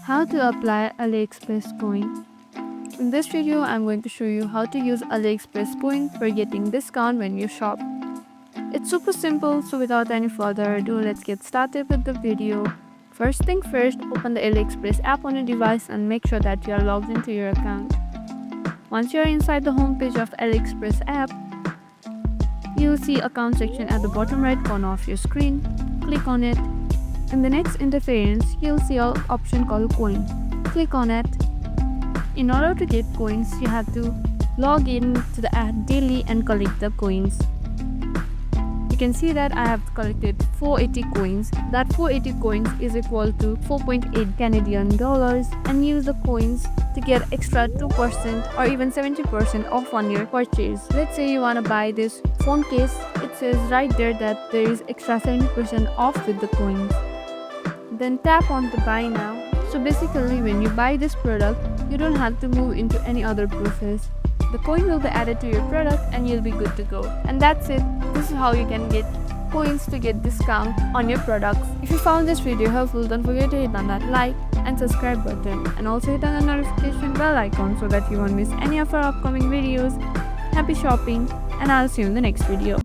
How to apply AliExpress coin. In this video, I'm going to show you how to use AliExpress coin for getting discount when you shop. It's super simple, so without any further ado, let's get started with the video. First thing first, open the AliExpress app on your device and make sure that you are logged into your account. Once you are inside the homepage of AliExpress app, you'll see account section at the bottom right corner of your screen. Click on it. In the next interference, you'll see an option called coin. Click on it. In order to get coins, you have to log in to the app daily and collect the coins. You can see that I have collected 480 coins. That 480 coins is equal to 4.8 Canadian dollars, and use the coins to get extra 2% or even 70% off on your purchase. Let's say you want to buy this phone case. It says right there that there is extra 70% off with the coins. Then tap on the buy now. So basically, when you buy this product, you don't have to move into any other process. The coin will be added to your product and you'll be good to go. And that's it. This is how you can get coins to get discount on your products. If you found this video helpful, don't forget to hit on that like and subscribe button, and also hit on the notification bell icon so that you won't miss any of our upcoming videos. Happy shopping, and I'll see you in the next video.